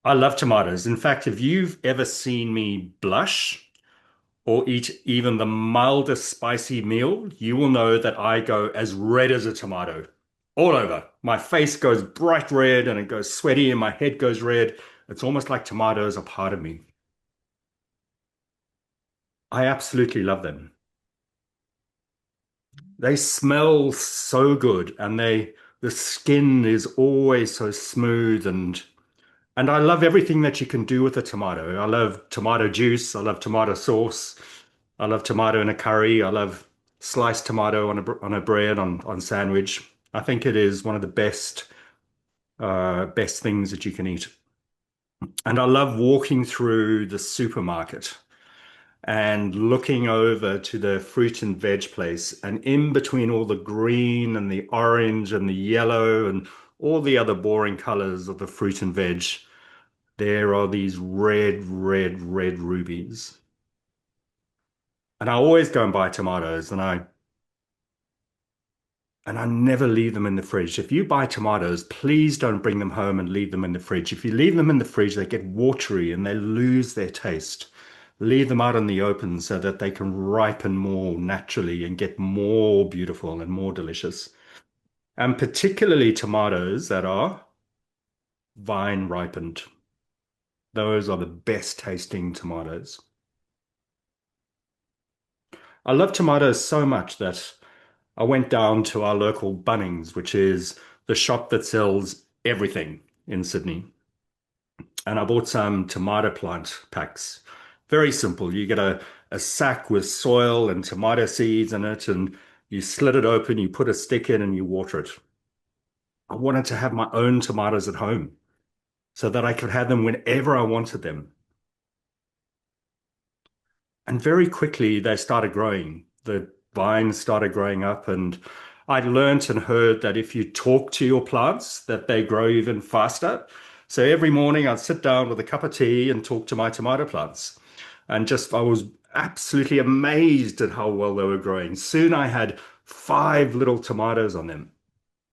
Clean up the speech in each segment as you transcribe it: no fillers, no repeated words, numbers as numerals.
I love tomatoes. In fact, if you've ever seen me blush or eat even the mildest spicy meal, you will know that I go as red as a tomato all over. My face goes bright red and it goes sweaty and my head goes red. It's almost like tomatoes are part of me. I absolutely love them. They smell so good and the skin is always so smooth and I love everything that you can do with a tomato. I love tomato juice. I love tomato sauce. I love tomato in a curry. I love sliced tomato on a bread on sandwich. I think it is one of the best things that you can eat. And I love walking through the supermarket and looking over to the fruit and veg place, and in between all the green and the orange and the yellow and all the other boring colors of the fruit and veg, there are these red, red, red rubies. And I always go and buy tomatoes and I never leave them in the fridge. If you buy tomatoes, please don't bring them home and leave them in the fridge. If you leave them in the fridge, they get watery and they lose their taste. Leave them out in the open so that they can ripen more naturally and get more beautiful and more delicious. And particularly tomatoes that are vine ripened. Those are the best tasting tomatoes. I love tomatoes so much that I went down to our local Bunnings, which is the shop that sells everything in Sydney. And I bought some tomato plant packs. Very simple. You get a sack with soil and tomato seeds in it, and you slit it open, you put a stick in, and you water it. I wanted to have my own tomatoes at home so that I could have them whenever I wanted them. And very quickly they started growing. The vines started growing up, and I learnt and heard that if you talk to your plants, that they grow even faster. So every morning I'd sit down with a cup of tea and talk to my tomato plants. And just I was absolutely amazed at how well they were growing. Soon I had five little tomatoes on them.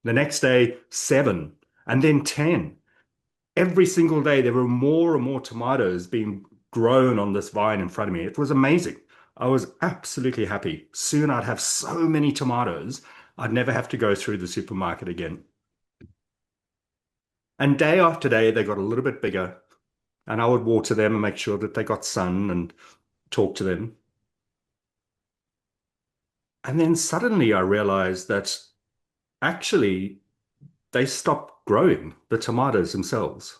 The next day, seven, and then 10. Every single day, there were more and more tomatoes being grown on this vine in front of me. It was amazing. I was absolutely happy. Soon I'd have so many tomatoes, I'd never have to go through the supermarket again. And day after day, they got a little bit bigger, and I would water them and make sure that they got sun and talk to them. And then suddenly I realized that actually they stopped growing, the tomatoes themselves.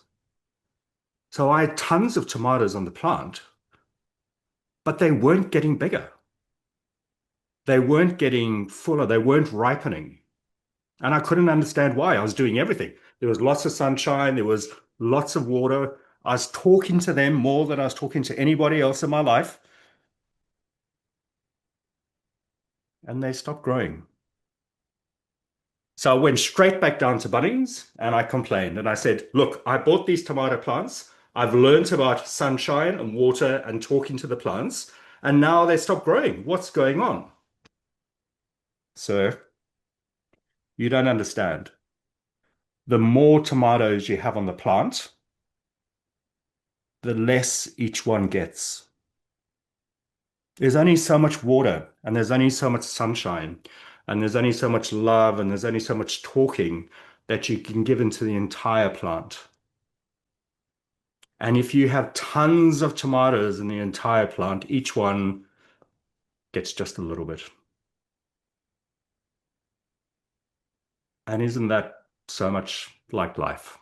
So I had tons of tomatoes on the plant, but they weren't getting bigger. They weren't getting fuller. They weren't ripening. And I couldn't understand why. I was doing everything. There was lots of sunshine. There was lots of water. I was talking to them more than I was talking to anybody else in my life. And they stopped growing. So I went straight back down to Bunnings and I complained. And I said, look, I bought these tomato plants. I've learned about sunshine and water and talking to the plants. And now they stopped growing. What's going on? So you don't understand. The more tomatoes you have on the plant, the less each one gets. There's only so much water, and there's only so much sunshine, and there's only so much love, and there's only so much talking that you can give into the entire plant. And if you have tons of tomatoes in the entire plant, each one gets just a little bit. And isn't that so much like life?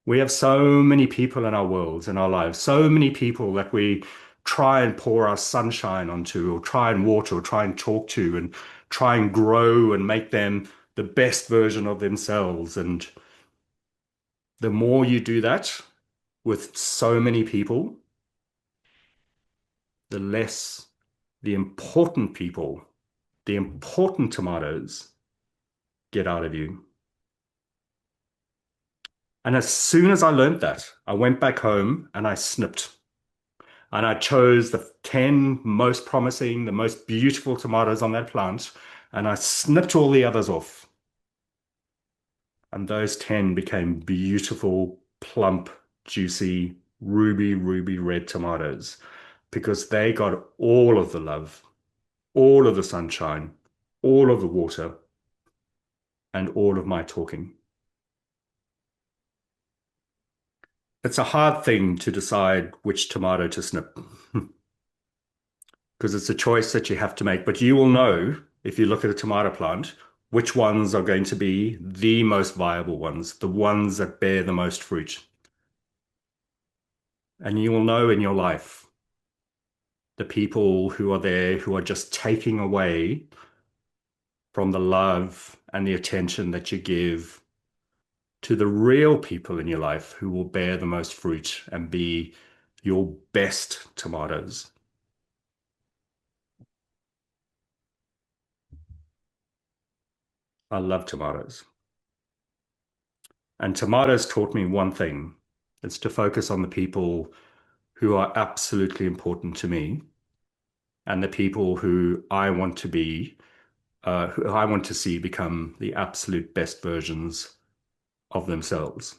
We have so many people in our worlds, in our lives, so many people that we try and pour our sunshine onto, or try and water, or try and talk to, and try and grow and make them the best version of themselves. And the more you do that with so many people, the less the important people, the important tomatoes get out of you. And as soon as I learned that, I went back home and I snipped. And I chose the 10 most promising, the most beautiful tomatoes on that plant, and I snipped all the others off. And those 10 became beautiful, plump, juicy, ruby red tomatoes because they got all of the love, all of the sunshine, all of the water, and all of my talking. It's a hard thing to decide which tomato to snip because it's a choice that you have to make. But you will know if you look at a tomato plant which ones are going to be the most viable ones, the ones that bear the most fruit. And you will know in your life the people who are there who are just taking away from the love and the attention that you give to the real people in your life who will bear the most fruit and be your best tomatoes. I love tomatoes. And tomatoes taught me one thing. It's to focus on the people who are absolutely important to me and the people who I want to be, who I want to see become the absolute best versions of themselves.